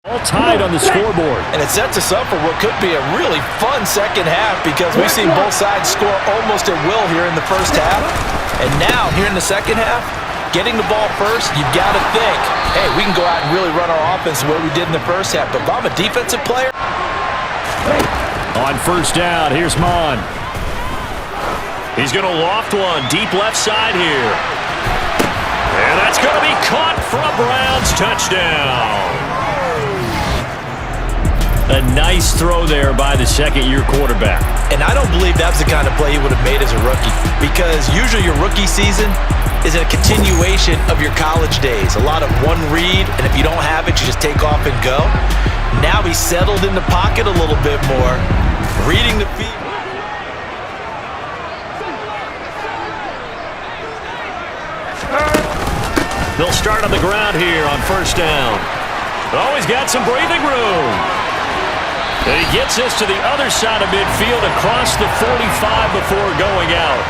All tied on the scoreboard. And it sets us up for what could be a really fun second half because we've seen both sides score almost at will here in the first half. And now, here in the second half, getting the ball first, you've got to think, hey, we can go out and really run our offense the way we did in the first half. But if I'm a defensive player. On first down, here's Mon. He's going to loft one deep left side here. And that's going to be caught for a Browns touchdown. A nice throw there by the second-year quarterback. And I don't believe that's the kind of play he would have made as a rookie because usually your rookie season is a continuation of your college days. A lot of one read, and if you don't have it, you just take off and go. Now he's settled in the pocket a little bit more, reading the field. They'll start on the ground here on first down. Oh, he's got some breathing room. And he gets this to the other side of midfield across the 45 before going out.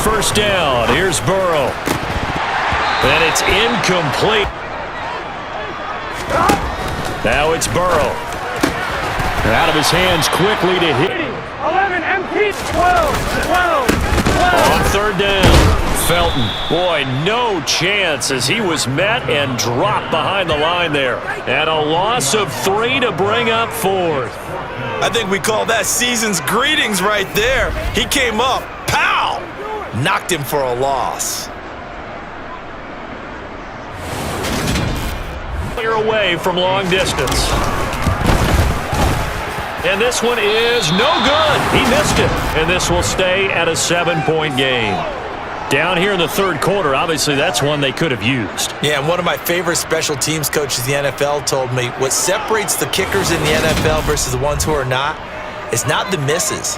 First down. Here's Burrow. And it's incomplete. Now it's Burrow. Out of his hands quickly to hit. 11, empty, 12. On third down. Felton, boy, no chance as he was met and dropped behind the line there. And a loss of 3 to bring up fourth. I think we call that season's greetings right there. He came up, pow! Knocked him for a loss. Clear away from long distance. And this one is no good. He missed it. And this will stay at a 7-point game. Down here in the third quarter, obviously that's one they could have used. Yeah, and one of my favorite special teams coaches in the NFL told me what separates the kickers in the NFL versus the ones who are not is not the misses.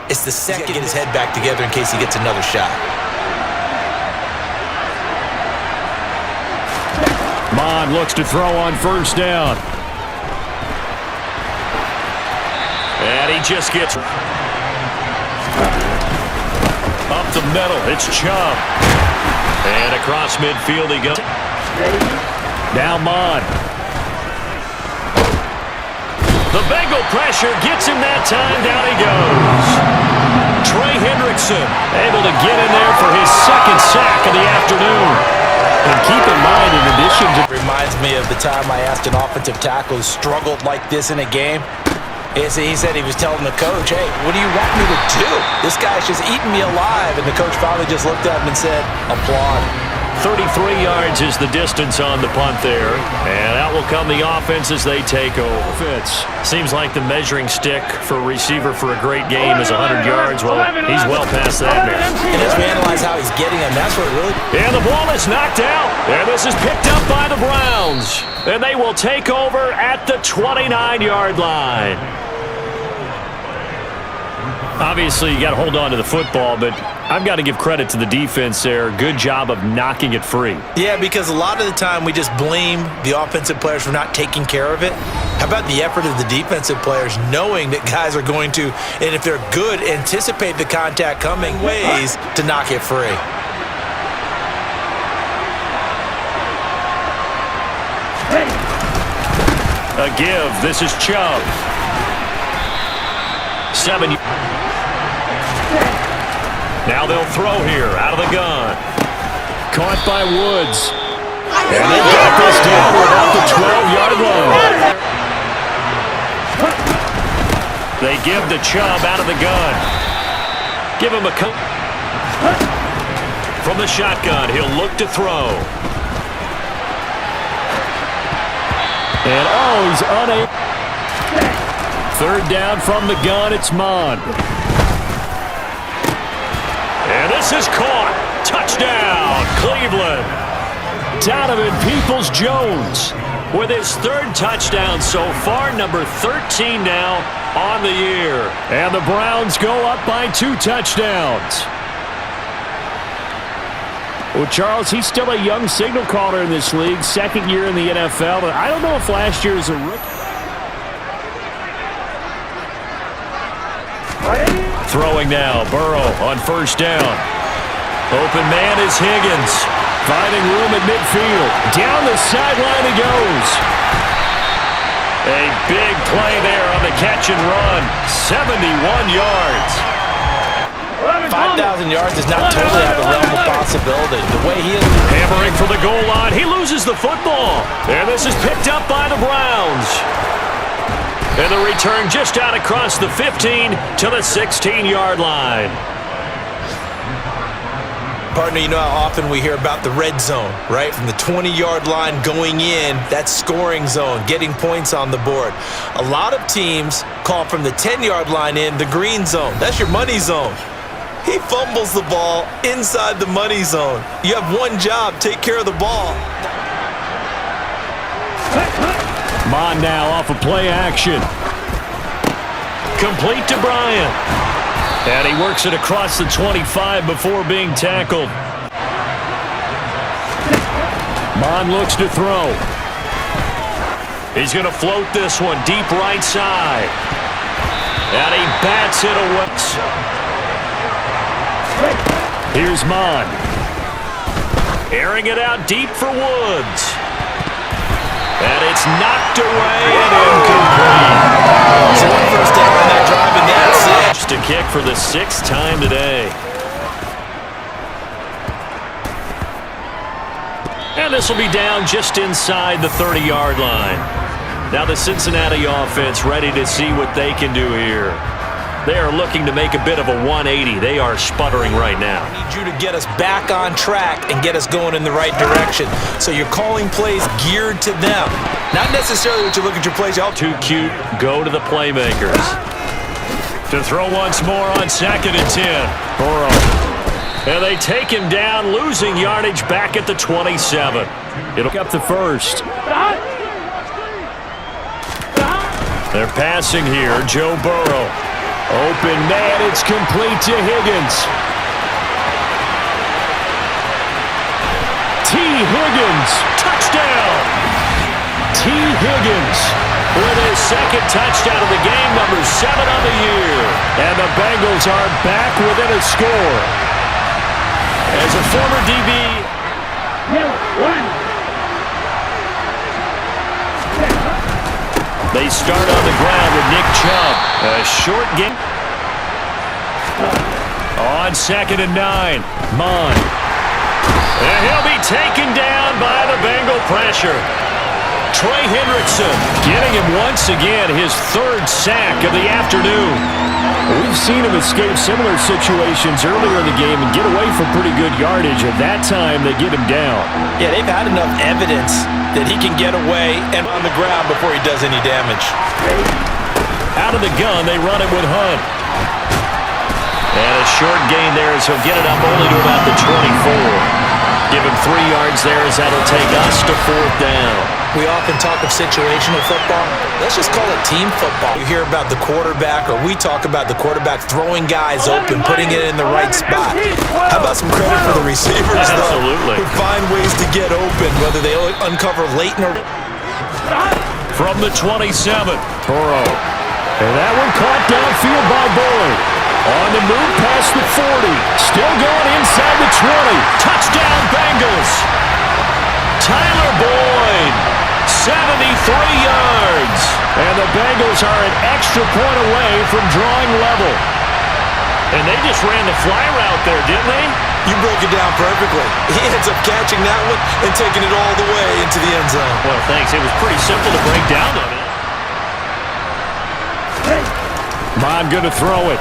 It's the second to get his head back together in case he gets another shot. Mon looks to throw on first down. And he just gets up the middle. It's Chubb. And across midfield he goes. Now Mon. The Bengal pressure gets him that time. Down he goes. Trey Hendrickson able to get in there for his second sack of the afternoon. And keep in mind, in addition to... Reminds me of the time I asked an offensive tackle who struggled like this in a game. He said he was telling the coach, hey, what do you want me to do? This guy's just eating me alive. And the coach finally just looked at him and said, applaud. 33 yards is the distance on the punt there. And out will come the offense as they take over. Seems like the measuring stick for a receiver for a great game is 100 yards. Well, he's well past that now. And as we analyze how he's getting him, that's what really... And the ball is knocked out. And this is picked up by the Browns. And they will take over at the 29-yard line. Obviously, you got to hold on to the football, but I've got to give credit to the defense there. Good job of knocking it free. Yeah, because a lot of the time we just blame the offensive players for not taking care of it. How about the effort of the defensive players knowing that guys are going to, and if they're good, anticipate the contact coming, ways to knock it free. A give. This is Chubb. 7. Now they'll throw here out of the gun. Caught by Woods. And they got this down without the 12-yard line. They give to Chubb out of the gun. Give him a cut. From the shotgun, he'll look to throw. And he's unable. Third down from the gun, it's Mon. And this is caught. Touchdown, Cleveland. Donovan Peoples-Jones with his third touchdown so far, number 13 now on the year. And the Browns go up by 2 touchdowns. Well, Charles, he's still a young signal caller in this league, second year in the NFL, but I don't know if last year is a rookie. Throwing now, Burrow on first down. Open man is Higgins. Finding room at midfield. Down the sideline he goes. A big play there on the catch and run. 71 yards. 5,000 yards is not totally out of the realm of possibility. The way he is hammering for the goal line. He loses the football. And this is picked up by the Browns. And the return just out across the 15 to the 16-yard line. Partner, you know how often we hear about the red zone, right? From the 20-yard line going in, that scoring zone, getting points on the board. A lot of teams call from the 10-yard line in the green zone. That's your money zone. He fumbles the ball inside the money zone. You have one job, take care of the ball. Mon now off of play action. Complete to Bryant. And he works it across the 25 before being tackled. Mon looks to throw. He's going to float this one deep right side. And he bats it away. Here's Mon. Airing it out deep for Woods. And it's knocked away and incomplete. So one first down on that drive, and that's it. Just a kick for the 6th time today. And this will be down just inside the 30-yard line. Now the Cincinnati offense ready to see what they can do here. They are looking to make a bit of a 180. They are sputtering right now. I need you to get us back on track and get us going in the right direction. So you're calling plays geared to them. Not necessarily what you look at your plays. Too cute. Go to the playmakers. To throw once more on 2nd and 10. Burrow. And they take him down, losing yardage back at the 27. It'll pick up the first. They're passing here. Joe Burrow. Open man, it's complete to Higgins. T. Higgins, touchdown. T. Higgins with his 2nd touchdown of the game, number 7 on the year. And the Bengals are back within a score. As a former DB, they start on the ground with Nick Chubb. A short game. On 2nd and 9. Mon. And he'll be taken down by the Bengal pressure. Trey Hendrickson getting him once again his 3rd sack of the afternoon. We've seen him escape similar situations earlier in the game and get away from pretty good yardage. At that time, they get him down. Yeah, they've had enough evidence that he can get away and on the ground before he does any damage. Out of the gun, they run it with Hunt. And a short gain there as he'll get it up only to about the 24. Give him 3 yards there as that'll take us to 4th down. We often talk of situational football. Let's just call it team football. You hear about the quarterback, or we talk about the quarterback throwing guys open, putting it in the right spot. How about some credit for the receivers, Absolutely. Who find ways to get open, whether they uncover late or... From the 27, Burrow. And that one caught downfield by Boyd. On the move past the 40. Still going inside the 20. Touchdown Bengals. Tyler Boyd. 73 yards. And the Bengals are an extra point away from drawing level. And they just ran the fly route there, didn't they? You broke it down perfectly. He ends up catching that one and taking it all the way into the end zone. Well, thanks. It was pretty simple to break down on it. Mon going to throw it.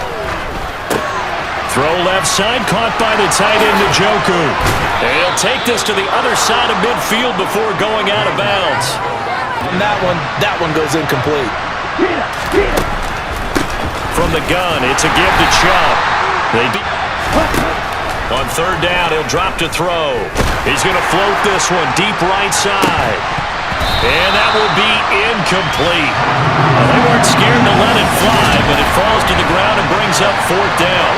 Throw left side, caught by the tight end, Njoku. And he'll take this to the other side of midfield before going out of bounds. And that one goes incomplete. From the gun, it's a give to Chubb. On 3rd down, he'll drop to throw. He's going to float this one deep right side. And that will be incomplete. Well, they weren't scared to let it fly, but it falls to the ground and brings up 4th down.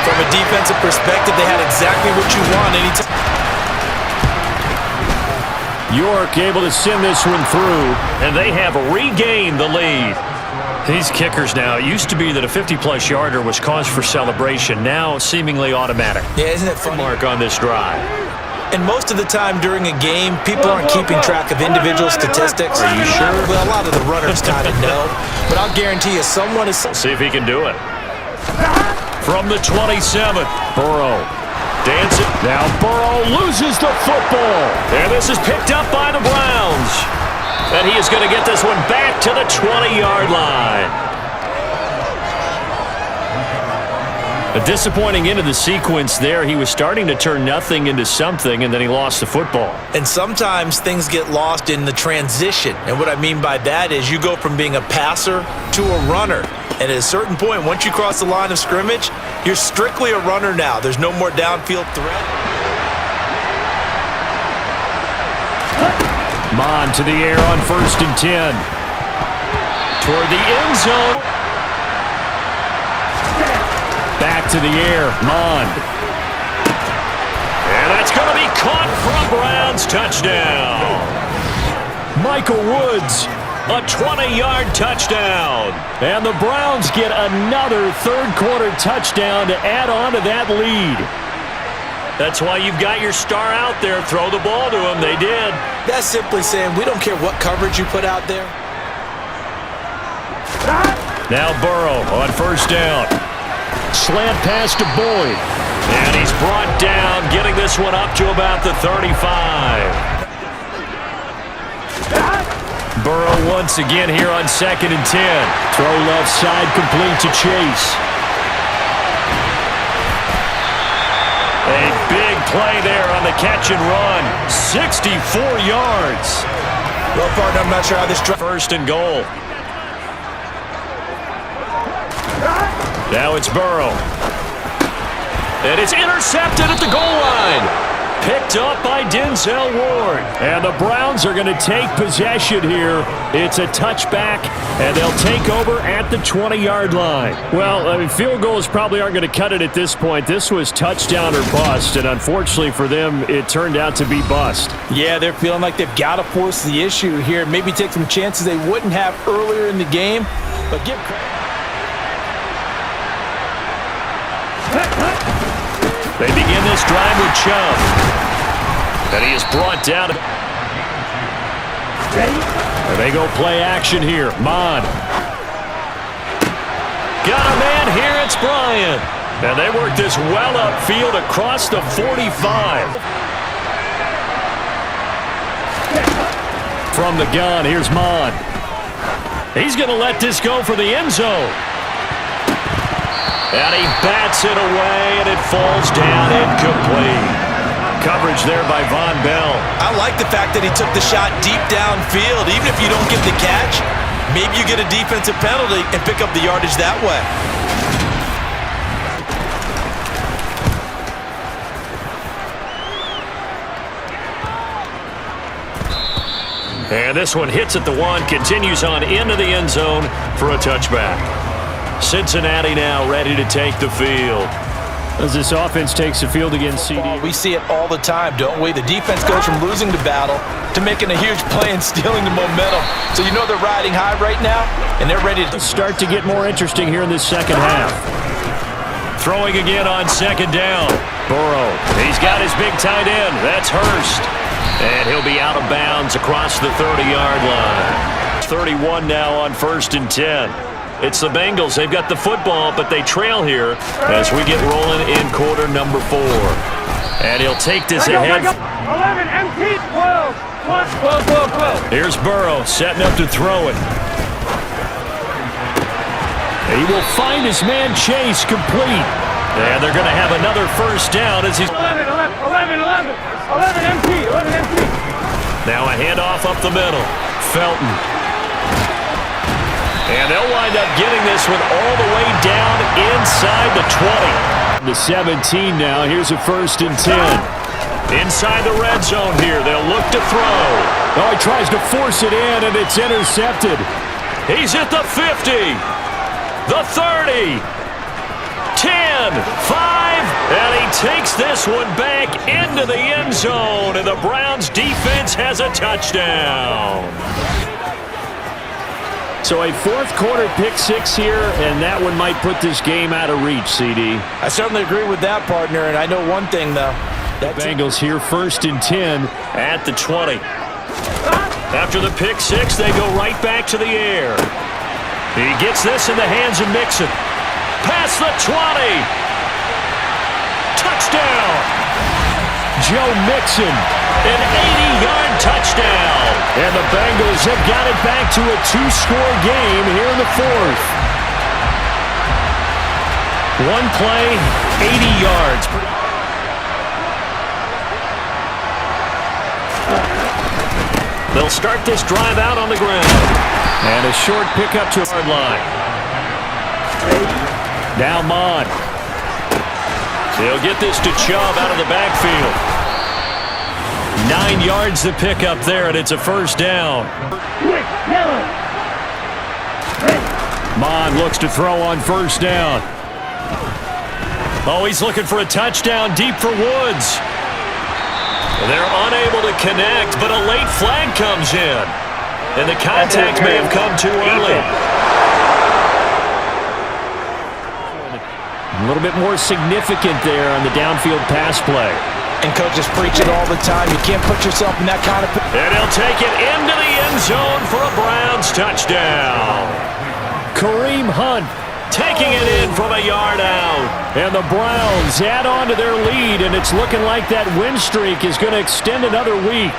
From a defensive perspective, they had exactly what you want anytime. York able to send this one through, and they have regained the lead. These kickers now, it used to be that a 50-plus yarder was cause for celebration. Now seemingly automatic. Yeah, isn't it fun? Mark on this drive. And most of the time during a game, people aren't keeping track of individual statistics. Are you sure? Well, a lot of the runners kind of know. But I'll guarantee you someone is... See if he can do it. From the 27, Burrow. Dancing. Now Burrow loses the football. And this is picked up by the Browns. And he is going to get this one back to the 20-yard line. A disappointing end of the sequence there. He was starting to turn nothing into something, and then he lost the football. And sometimes things get lost in the transition. And what I mean by that is you go from being a passer to a runner. And at a certain point, once you cross the line of scrimmage, you're strictly a runner now. There's no more downfield threat. Mon to the air on 1st and 10. Toward the end zone. Back to the air, Mon. And that's going to be caught from Browns. Touchdown. Michael Woods, a 20-yard touchdown. And the Browns get another third-quarter touchdown to add on to that lead. That's why you've got your star out there. Throw the ball to him. They did. That's simply saying we don't care what coverage you put out there. Now Burrow on 1st down. Slant pass to Boyd. And he's brought down, getting this one up to about the 35. Burrow once again here on 2nd and 10. Throw left side complete to Chase. A big play there on the catch and run. 64 yards. Well, partner, I'm not sure how this... 1st and goal. Now it's Burrow. And it's intercepted at the goal line. Picked up by Denzel Ward. And the Browns are going to take possession here. It's a touchback, and they'll take over at the 20-yard line. Well, I mean, field goals probably aren't going to cut it at this point. This was touchdown or bust, and unfortunately for them, it turned out to be bust. Yeah, they're feeling like they've got to force the issue here. Maybe take some chances they wouldn't have earlier in the game. But give credit. They begin this drive with Chubb. And he is brought down. And they go play action here. Mon. Got a man here. It's Bryant. And they work this well upfield across the 45. From the gun, here's Mon. He's going to let this go for the end zone. And he bats it away, and it falls down incomplete. Coverage there by Von Bell. I like the fact that he took the shot deep downfield. Even if you don't get the catch, maybe you get a defensive penalty and pick up the yardage that way. And this one hits at the 1, continues on into the end zone for a touchback. Cincinnati now ready to take the field. As this offense takes the field against CD. We see it all the time, don't we? The defense goes from losing the battle to making a huge play and stealing the momentum. So you know they're riding high right now, and they're ready to start to get more interesting here in this second half. Throwing again on 2nd down. Burrow, he's got his big tight end. That's Hurst. And he'll be out of bounds across the 30-yard line. 31 now on 1st and 10. It's the Bengals. They've got the football, but they trail here as we get rolling in quarter number 4. And he'll take this ahead. 11, empty, 12. Here's Burrow setting up to throw it. He will find his man Chase complete. And they're going to have another 1st down as he's... 11, empty. Now a handoff up the middle. Felton. And they'll wind up getting this one all the way down inside the 20. The 17 now. Here's a 1st and 10. Inside the red zone here. They'll look to throw. Oh, he tries to force it in, and it's intercepted. He's at the 50. The 30. 10. 5. And he takes this one back into the end zone. And the Browns defense has a touchdown. So a 4th quarter pick 6 here, and that one might put this game out of reach, CD. I certainly agree with that, partner, and I know one thing, though. The Bengals here 1st and 10 at the 20. After the pick six, they go right back to the air. He gets this in the hands of Mixon. Past the 20. Touchdown. Joe Mixon, an 80-yard touchdown. And the Bengals have got it back to a 2-score game here in the 4th. One play, 80 yards. They'll start this drive out on the ground. And a short pickup to the hard line. Now Mond. He'll get this to Chubb out of the backfield. 9 yards to pick up there, and it's a first down. Mond looks to throw on first down. Oh, he's looking for a touchdown deep for Woods. They're unable to connect, but a late flag comes in. And the contact may have come too early. A little bit more significant there on the downfield pass play. And coaches preach it all the time. You can't put yourself in that kind of... And he'll take it into the end zone for a Browns touchdown. Kareem Hunt taking it in from a yard out. And the Browns add on to their lead, and it's looking like that win streak is going to extend another week.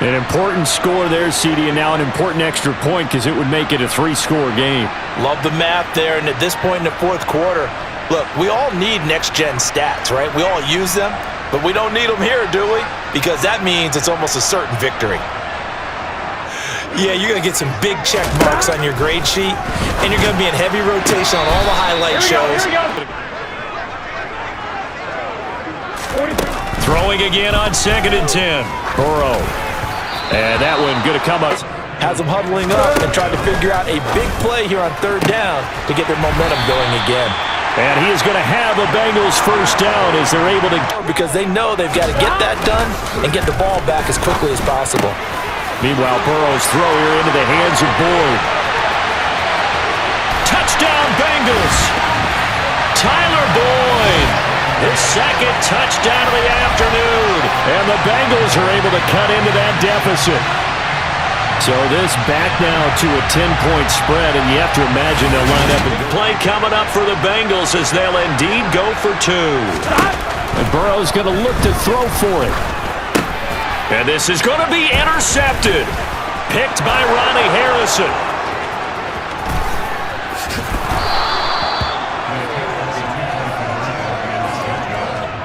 An important score there, CD, and now an important extra point because it would make it a 3-score game. Love the math there, and at this point in the 4th quarter, look, we all need next-gen stats, right? We all use them, but we don't need them here, do we? Because that means it's almost a certain victory. Yeah, you're going to get some big check marks on your grade sheet, and you're going to be in heavy rotation on all the highlight shows. Throwing again on 2nd and 10. Burrow. And that one going to come up. Has them huddling up and trying to figure out a big play here on 3rd down to get their momentum going again. And he is going to have a Bengals first down as they're able to... Because they know they've got to get that done and get the ball back as quickly as possible. Meanwhile, Burrow's throw here into the hands of Boyd. Touchdown, Bengals! Tyler Boyd, his 2nd touchdown of the afternoon. And the Bengals are able to cut into that deficit. So this back now to a 10-point spread, and you have to imagine they'll line up. A play coming up for the Bengals as they'll indeed go for 2. And Burrow's going to look to throw for it. And this is going to be intercepted. Picked by Ronnie Harrison.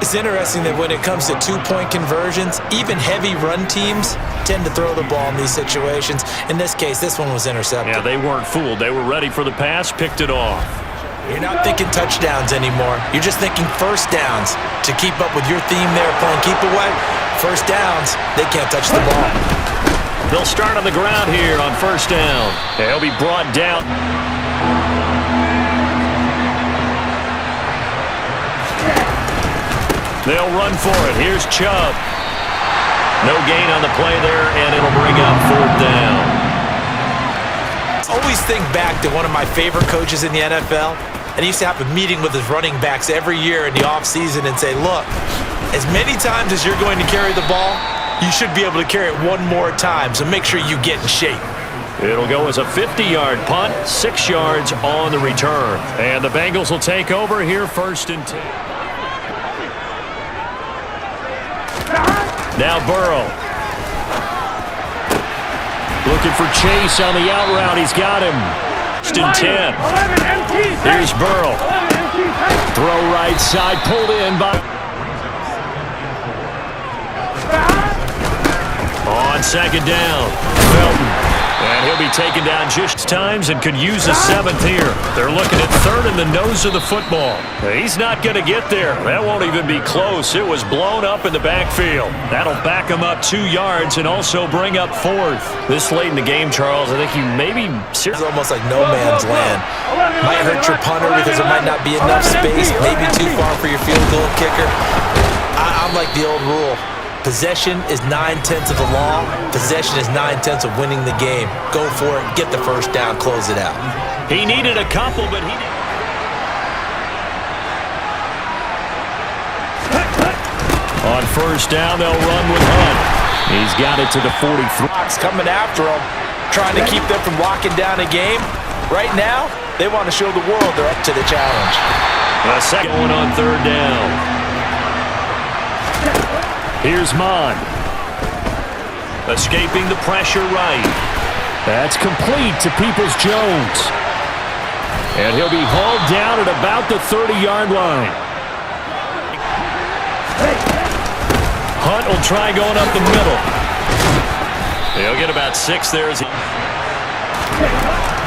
It's interesting that when it comes to 2-point conversions, even heavy run teams tend to throw the ball in these situations. In this case, this one was intercepted. Yeah, they weren't fooled. They were ready for the pass, picked it off. You're not thinking touchdowns anymore. You're just thinking first downs. To keep up with your theme there, playing keep away, first downs, they can't touch the ball. They'll start on the ground here on first down. They'll be brought down. They'll run for it. Here's Chubb. No gain on the play there, and it'll bring up 4th down. Always think back to one of my favorite coaches in the NFL, and he used to have a meeting with his running backs every year in the offseason and say, look, as many times as you're going to carry the ball, you should be able to carry it one more time, so make sure you get in shape. It'll go as a 50-yard punt, 6 yards on the return. And the Bengals will take over here 1st and 10. Now Burrow. Looking for Chase on the out route. He's got him. 1st and 10. Here's Burrow. Throw right side. Pulled in by... On 2nd down. Felton. And he'll be taken down just times and could use a 7th here. They're looking at 3rd in the nose of the football. He's not going to get there. That won't even be close. It was blown up in the backfield. That'll back him up 2 yards and also bring up 4th. This late in the game, Charles, I think you maybe... It's almost like no man's land. Might hurt your punter because there might not be enough space. Maybe too far for your field goal kicker. I'm like the old rule. Possession is 9/10 of the law. Possession is 9/10 of winning the game. Go for it. Get the first down. Close it out. He needed a couple, but he didn't. On first down, they'll run with Hunt. He's got it to the 43. Coming after him, trying to keep them from locking down a game. Right now, they want to show the world they're up to the challenge. A second one on third down. Here's Mon. Escaping the pressure right. That's complete to Peoples-Jones. And he'll be hauled down at about the 30-yard line. Hunt will try going up the middle. He'll get about 6 there.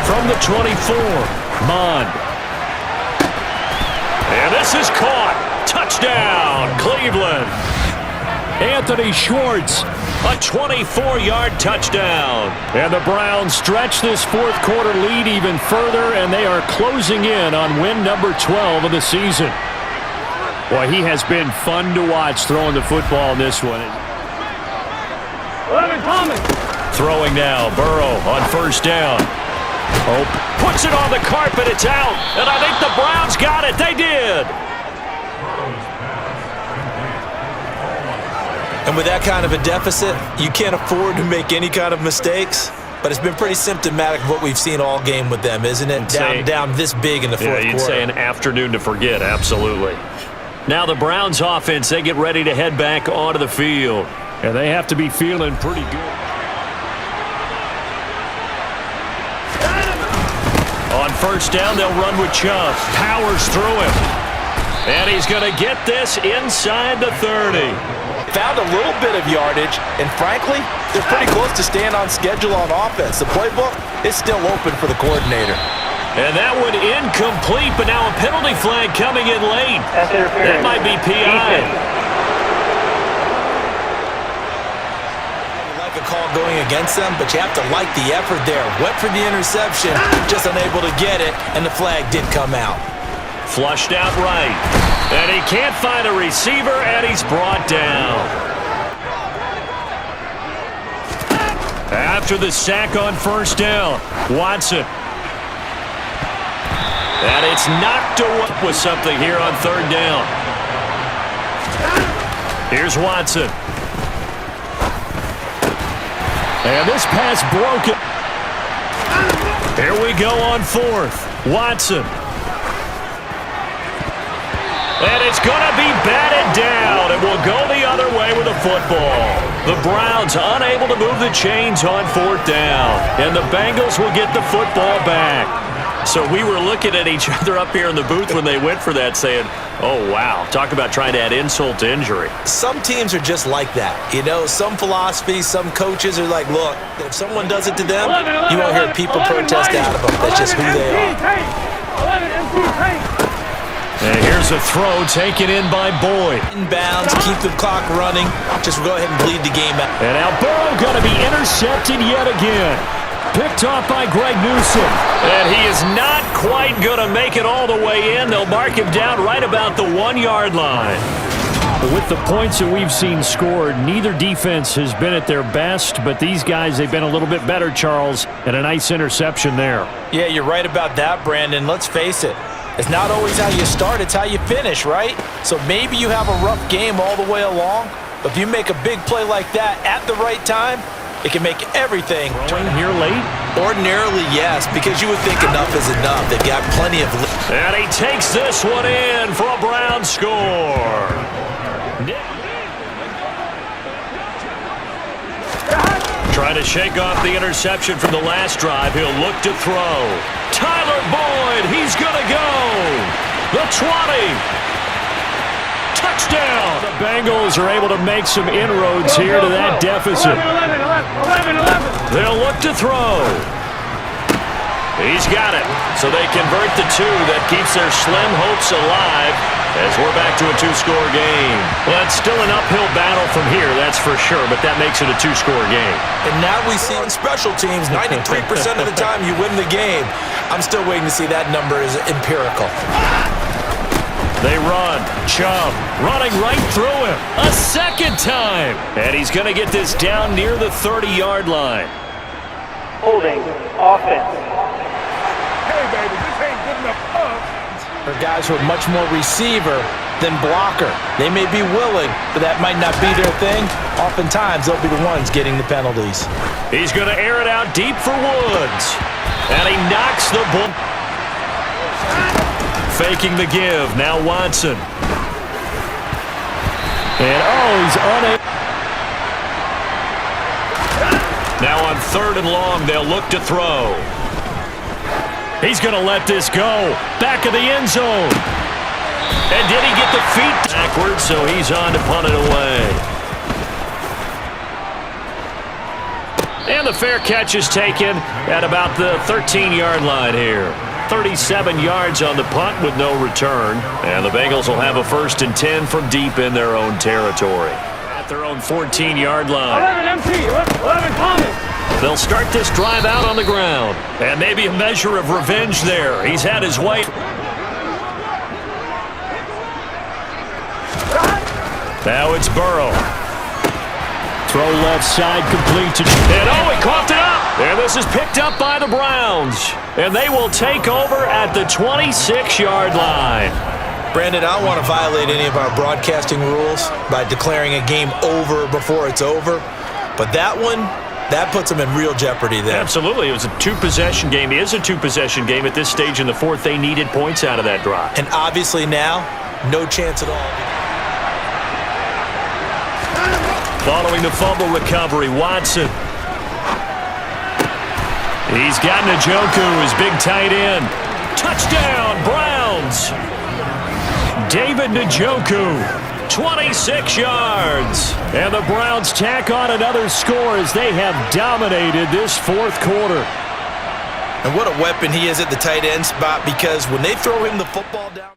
From the 24, Mond. And this is caught. Touchdown, Cleveland. Anthony Schwartz, a 24-yard touchdown. And the Browns stretch this fourth quarter lead even further, and they are closing in on win number 12 of the season. Boy, he has been fun to watch throwing the football in this one. 11 Thomas. Throwing now, Burrow on first down. Hope puts it on the carpet, it's out. And I think the Browns got it, they did. And with that kind of a deficit, you can't afford to make any kind of mistakes. But it's been pretty symptomatic of what we've seen all game with them, isn't it? Down this big in the fourth quarter. You'd say an afternoon to forget, absolutely. Now the Browns offense, they get ready to head back onto the field. And they have to be feeling pretty good. On first down, they'll run with Chubb. Powers through him. And he's going to get this inside the 30. Found a little bit of yardage, and frankly, they're pretty close to staying on schedule on offense. The playbook is still open for the coordinator. And that one incomplete, but now a penalty flag coming in late. That might be PI. Like a call going against them, but you have to like the effort there. Went for the interception, just unable to get it, and the flag did come out. Flushed out right. And he can't find a receiver, and he's brought down. After the sack on first down, Watson. And it's knocked away with something here on third down. Here's Watson. And this pass broken. Here we go on fourth. Watson. And it's going to be batted down. It will go the other way with the football. The Browns unable to move the chains on fourth down. And the Bengals will get the football back. So we were looking at each other up here in the booth when they went for that saying, oh, wow. Talk about trying to add insult to injury. Some teams are just like that. You know, some philosophies, some coaches are like, look, if someone does it to them, you won't hear people protest out of them. That's just who they are. And here's a throw taken in by Boyd. Inbounds, keep the clock running. Just go ahead and bleed the game out. And now Burrow going to be intercepted yet again. Picked off by Greg Newsom. And he is not quite going to make it all the way in. They'll mark him down right about the 1-yard line. With the points that we've seen scored, neither defense has been at their best, but these guys, they've been a little bit better, Charles, and a nice interception there. Yeah, you're right about that, Brandon. Let's face it. It's not always how you start, it's how you finish, right? So maybe you have a rough game all the way along, but if you make a big play like that at the right time, it can make everything turn here late. Ordinarily, yes, because you would think enough is enough. They've got plenty of... And he takes this one in for a Brown score. Trying to shake off the interception from the last drive. He'll look to throw. Tyler Boyd, he's going to go. The 20. Touchdown. The Bengals are able to make some inroads here to that deficit. 11. They'll look to throw. He's got it. So they convert the 2. That keeps their slim hopes alive as we're back to a 2-score game. Well, it's still an uphill battle from here, that's for sure, but that makes it a 2-score game. And now we see on special teams, 93% of the time you win the game. I'm still waiting to see that number is empirical. They run. Chubb running right through him. A second time. And he's going to get this down near the 30-yard line. Holding offense. For guys who are much more receiver, than blocker. They may be willing, but that might not be their thing. Oftentimes, they'll be the ones getting the penalties. He's going to air it out deep for Woods. And he knocks the ball. Faking the give. Now Watson. And he's unable. Now on 3rd and long, they'll look to throw. He's going to let this go. Back of the end zone. And did he get the feet backwards? So he's on to punt it away. And the fair catch is taken at about the 13-yard line here. 37 yards on the punt with no return. And the Bengals will have a 1st and 10 from deep in their own territory. At their own 14-yard line. 11 empty. 11 common. They'll start this drive out on the ground. And maybe a measure of revenge there. He's had his way. Now it's Burrow. Throw left side complete to... And he coughed it up. And this is picked up by the Browns. And they will take over at the 26-yard line. Brandon, I don't want to violate any of our broadcasting rules by declaring a game over before it's over. But that one, that puts them in real jeopardy there. Absolutely. It was a 2-possession game. It is a 2-possession game at this stage in the 4th. They needed points out of that drive. And obviously now, no chance at all. Following the fumble recovery, Watson. He's got Njoku, his big tight end. Touchdown, Browns. David Njoku, 26 yards. And the Browns tack on another score as they have dominated this 4th quarter. And what a weapon he is at the tight end spot, because when they throw him the football down...